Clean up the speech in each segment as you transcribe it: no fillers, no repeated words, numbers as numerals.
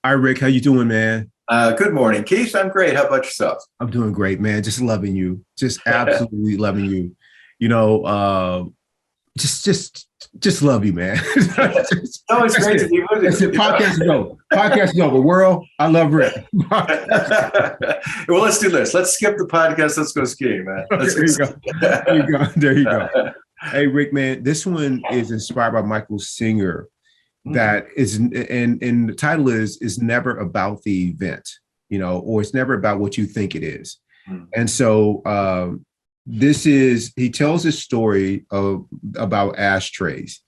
Hi, Rick. How you doing, man? Good morning, Keith. I'm great. How about yourself? I'm doing great, man. Just loving you. Just absolutely loving you. You know, just, just, just love you, man. It's always That's great to it. be with That's you. it. Podcast is over. Podcast is over. World, I love Rick. Well, let's do this. Let's skip the podcast. Let's go skiing, man. Okay, Let's there go you go. There you go. There you go. skiing. Hey, Rick, man. This one is inspired by Michael Singer. Mhm. That is, and the title is never about the event, or it's never about what you think it is. Mhm. And so this is he tells a story about ashtrays.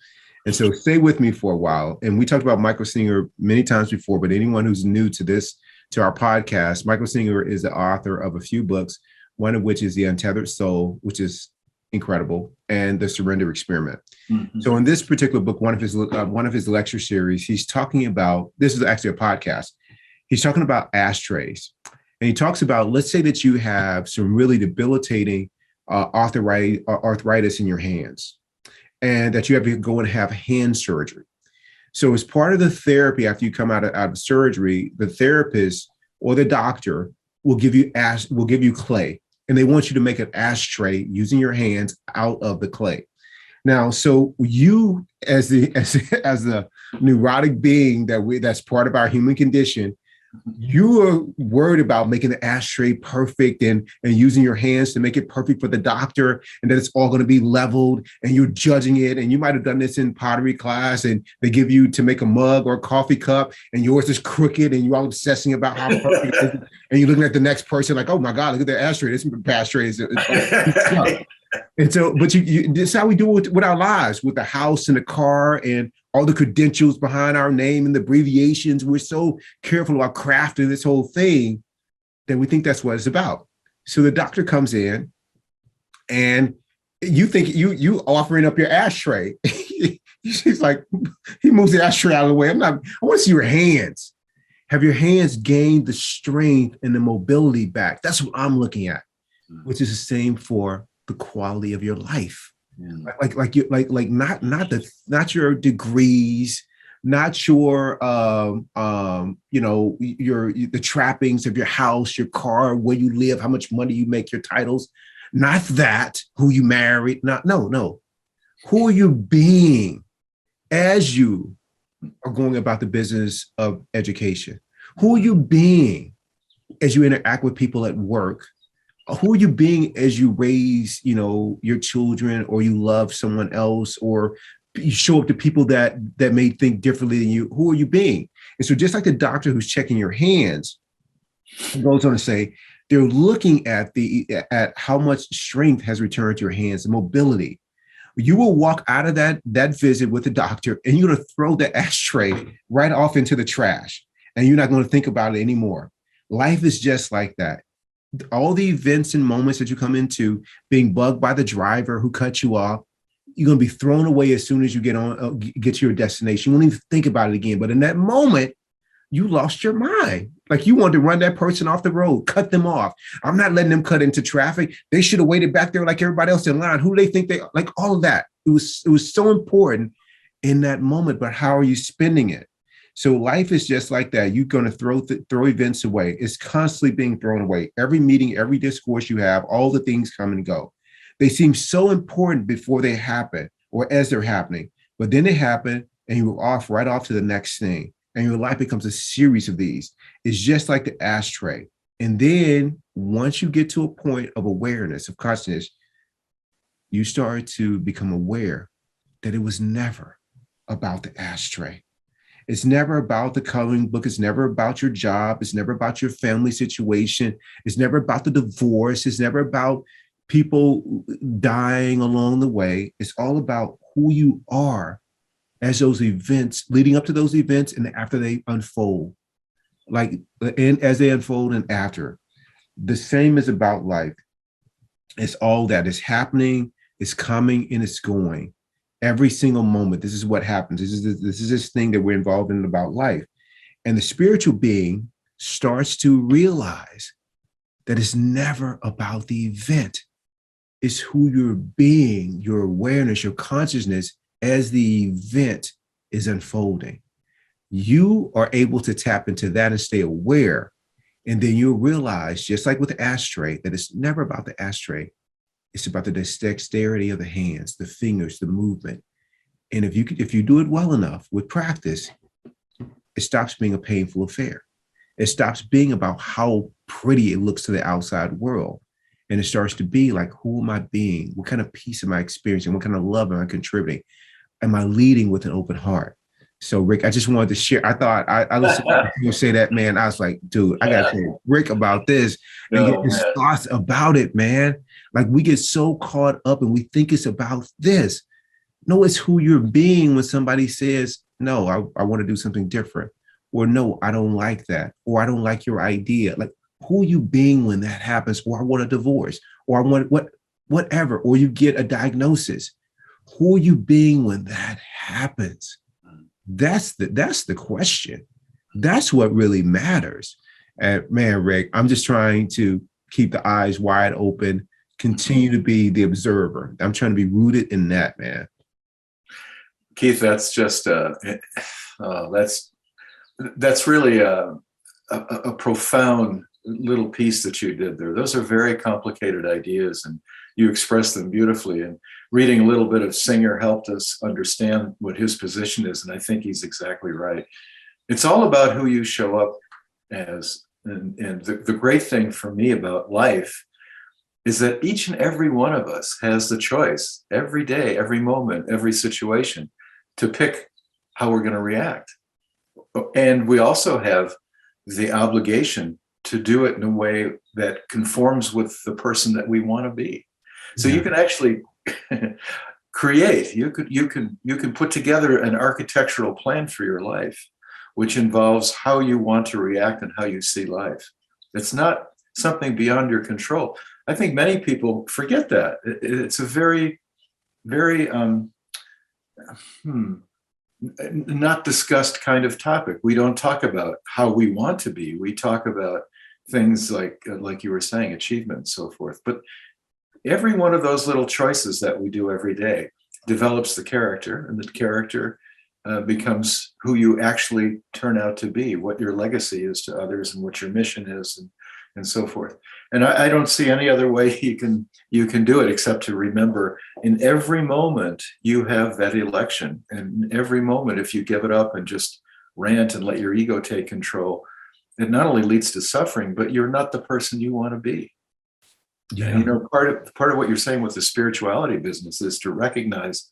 And so stay with me for a while. And we talked about Michael Singer many times before, but anyone who's new to our podcast, Michael Singer is the author of a few books, one of which is The Untethered Soul, which is incredible, and The Surrender Experiment. Mhm. So in this particular book, one of his lecture series, he's talking about, this is actually a podcast. He's talking about ashtrays. And he talks about, let's say that you have some really debilitating arthritis in your hands, and that you have to go and have hand surgery. So as part of the therapy, after you come out of surgery, the therapist or the doctor will give you clay, and they want you to make an ashtray using your hands out of the clay. Now, so you, as the as the neurotic being that's part of our human condition, you are worried about making the ashtray perfect and using your hands to make it perfect for the doctor, and that it's all going to be leveled, and you're judging it. And you might have done this in pottery class, and they give you to make a mug or a coffee cup, and yours is crooked, and you're all obsessing about how perfect it is. And you're looking at the next person like, oh my God, look at their ashtray. This ashtray is and so, but this is how we do it with our lives, with the house and the car and all the credentials behind our name and the abbreviations. We're so careful about crafting this whole thing that we think that's what it's about. So the doctor comes in, and you think you offering up your ashtray. She's like, he moves the ashtray out of the way. I want to see your hands. Have your hands gained the strength and the mobility back? That's what I'm looking at, which is the same for the quality of your life. Mm. Not your degrees, not your the trappings of your house, your car, where you live, how much money you make, your titles, not that, who you married, not no. Who are you being as you are going about the business of education? Who are you being as you interact with people at work? Who are you being as you raise, your children, or you love someone else, or you show up to people that may think differently than you? Who are you being? And so just like the doctor who's checking your hands, he goes on to say, they're looking at how much strength has returned to your hands, the mobility. You will walk out of that visit with the doctor, and you're going to throw the ashtray right off into the trash, and you're not going to think about it anymore. Life is just like that. All the events and moments that you come into, being bugged by the driver who cut you off, you're going to be thrown away as soon as you get to your destination. You won't even think about it again. But in that moment, you lost your mind. Like, you wanted to run that person off the road, cut them off. I'm not letting them cut into traffic. They should have waited back there like everybody else in line. Who do they think they are? Like, all of that. It was so important in that moment, but how are you spending it? So life is just like that. You're going to throw events away. It's constantly being thrown away. Every meeting, every discourse you have, all the things come and go. They seem so important before they happen or as they're happening, but then they happen and you're right off to the next thing. And your life becomes a series of these. It's just like the ashtray. And then once you get to a point of awareness, of consciousness, you start to become aware that it was never about the ashtray. It's never about the coloring book. It's never about your job. It's never about your family situation. It's never about the divorce. It's never about people dying along the way. It's all about who you are as those events, leading up to those events and after they unfold, and as they unfold and after. The same is about life. It's all that is happening, it's coming, and it's going. Every single moment, this is what happens. This thing that we're involved in about life. And the spiritual being starts to realize that it's never about the event. It's who you're being, your awareness, your consciousness as the event is unfolding. you are able to tap into that and stay aware. And then you'll realize, just like with the ashtray, that it's never about the ashtray. It's about the dexterity of the hands, the fingers, the movement. And if you do it well enough with practice, it stops being a painful affair. It stops being about how pretty it looks to the outside world. And it starts to be like, who am I being? What kind of peace am I experiencing? What kind of love am I contributing? Am I leading with an open heart? So, Rick, I just wanted to share. I thought I listened to you say that, man. I was like, dude, I got to tell Rick about this and get his thoughts about it, man. Like, we get so caught up and we think it's about this. No, it's who you're being when somebody says, no, I want to do something different. Or no, I don't like that. Or I don't like your idea. Like, who are you being when that happens? Or I want a divorce. Or I want whatever. Or you get a diagnosis. Who are you being when that happens? That's the question. That's what really matters. And man, Rick, I'm just trying to keep the eyes wide open, continue to be the observer. I'm trying to be rooted in that, man. Keith, that's just that's really a profound little piece that you did there. Those are very complicated ideas, and you expressed them beautifully. And reading a little bit of Singer helped us understand what his position is, and I think he's exactly right. It's all about who you show up as. And the great thing for me about life is that each and every one of us has the choice every day, every moment, every situation to pick how we're going to react. And we also have the obligation to do it in a way that conforms with the person that we want to be. So you can actually create, you can put together an architectural plan for your life, which involves how you want to react and how you see life. It's not something beyond your control. I think many people forget that. It's a very, very not discussed kind of topic. We don't talk about how we want to be. We talk about things like you were saying, achievement and so forth. But every one of those little choices that we do every day develops the character, and the character becomes who you actually turn out to be, what your legacy is to others and what your mission is, and so forth. And I don't see any other way you can do it except to remember in every moment you have that election. And in every moment, if you give it up and just rant and let your ego take control, it not only leads to suffering, but you're not the person you want to be. Yeah. And, part of what you're saying with the spirituality business is to recognize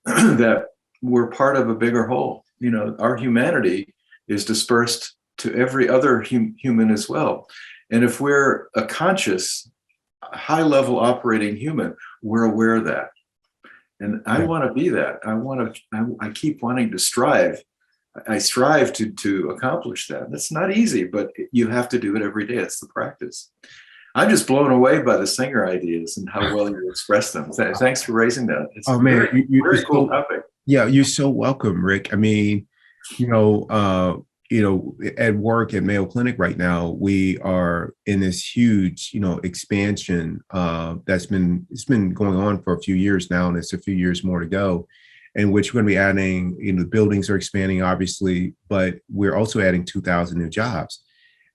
that we're part of a bigger whole. Our humanity is dispersed to every other human as well. And if we're a conscious, high-level operating human, we're aware of that. And I want to be that. I keep wanting to strive. I strive to accomplish that. That's not easy, but you have to do it every day. It's the practice. I'm just blown away by the Singer ideas and how well you express them. Thanks for raising that. It's a very cool topic. Yeah, you're so welcome, Rick. I mean, at work at Mayo Clinic right now, we are in this huge, expansion it's been going on for a few years now, and it's a few years more to go, in which we're going to be adding, the buildings are expanding, obviously, but we're also adding 2,000 new jobs.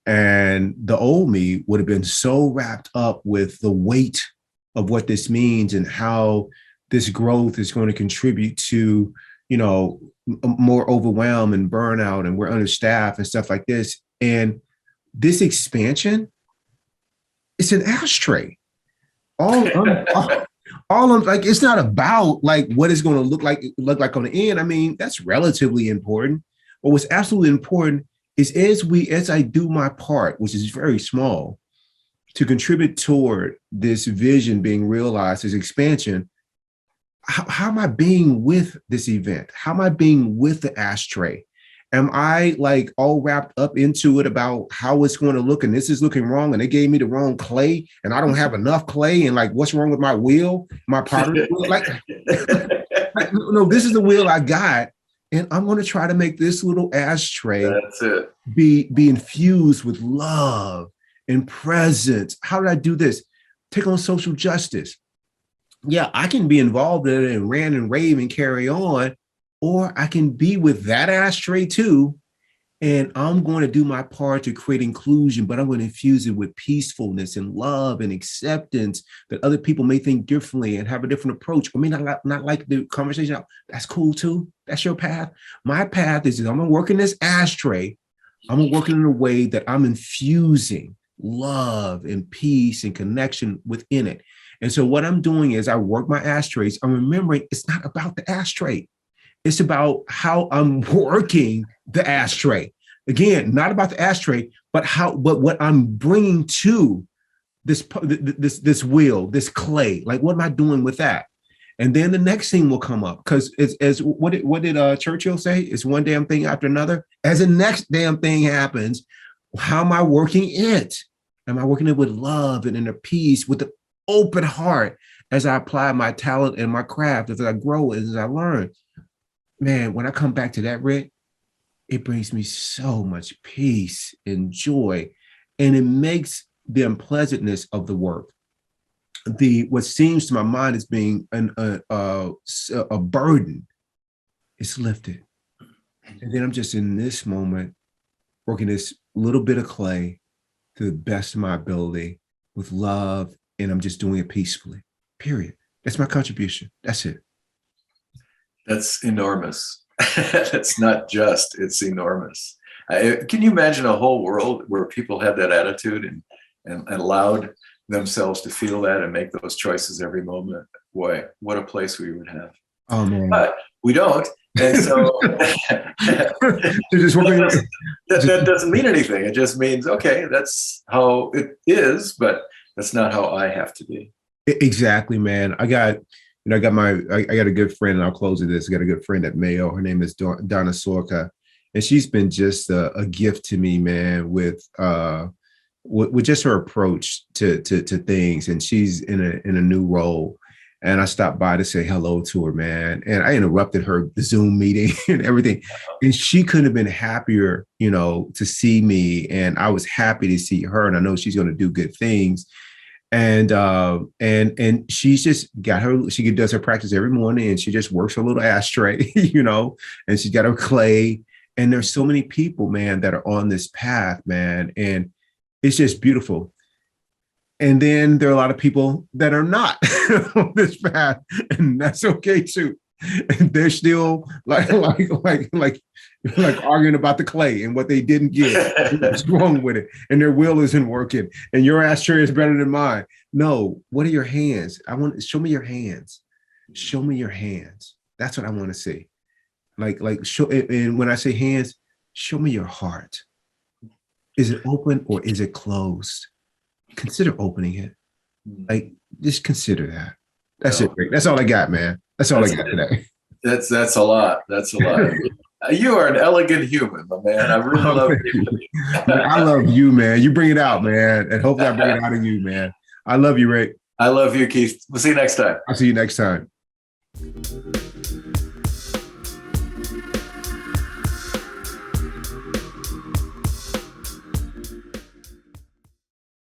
And the old me would have been so wrapped up with the weight of what this means and how this growth is going to contribute to, more overwhelm and burnout, and we're understaffed and stuff like this. And this expansion, it's an ashtray. All like, it's not about like what it's going to look like on the end. I mean, that's relatively important. But what's absolutely important is as I do my part, which is very small, to contribute toward this vision being realized, this expansion. How am I being with this event? How am I being with the ashtray? Am I like all wrapped up into it about how it's going to look, and this is looking wrong, and they gave me the wrong clay, and I don't have enough clay, and like, what's wrong with my wheel, my pottery wheel? Like, no, this is the wheel I got, and I'm going to try to make this little ashtray be infused with love and presence. How did I do this? Take on social justice. Yeah, I can be involved in it and rant and rave and carry on, or I can be with that ashtray too And I'm going to do my part to create inclusion, but I'm going to infuse it with peacefulness and love and acceptance that other people may think differently and have a different approach or may not like the conversation. That's cool too. That's your path. My path is I'm going to work in this ashtray. I'm going to work in a way that I'm infusing love and peace and connection within it. And so what I'm doing is I work my ashtrays. I'm remembering it's not about the ashtray. It's about how I'm working the ashtray. Again, not about the ashtray, but what I'm bringing to this wheel, this clay. Like, what am I doing with that? And then the next thing will come up because as what did Churchill say? It's one damn thing after another. As the next damn thing happens, how am I working it? Am I working it with love and inner peace, with an open heart as I apply my talent and my craft, as I grow, as I learn? Man, when I come back to that, Rick, it brings me so much peace and joy, and it makes the unpleasantness of the work, what seems to my mind as being a burden, is lifted. And then I'm just in this moment working this little bit of clay to the best of my ability with love, and I'm just doing it peacefully. Period. That's my contribution. That's it. That's enormous. That's not just, it's enormous. Can you imagine a whole world where people had that attitude and allowed themselves to feel that and make those choices every moment? Boy, what a place we would have. Oh, man. But we don't. And so that doesn't mean anything. It just means, okay, that's how it is, but that's not how I have to be. Exactly, man. I got a good friend, and I'll close with this. I got a good friend at Mayo. Her name is Donna Sorka, and she's been just a gift to me, man, with just her approach to things. And she's in a new role. And I stopped by to say hello to her, man. And I interrupted her Zoom meeting and everything. And she couldn't have been happier, to see me. And I was happy to see her. And I know she's going to do good things. And she's just got she does her practice every morning, and she just works her little ashtray, and she's got her clay. And there's so many people, man, that are on this path, man. And it's just beautiful. And then there are a lot of people that are not on this path, and that's okay too. And they're still like arguing about the clay and what they didn't get. What's wrong with it? And their will isn't working. And your ashtray is better than mine. No, what are your hands? Show me your hands. Show me your hands. That's what I want to see. Show. And when I say hands, show me your heart. Is it open or is it closed? Consider opening it. Just consider that. That's it, Rick. That's all I got, man. That's all I got today. That's a lot. That's a lot. You are an elegant human, my man. I really love you. I love you, man. You bring it out, man. And hopefully I bring it out of you, man. I love you, Rick. I love you, Keith. We'll see you next time. I'll see you next time.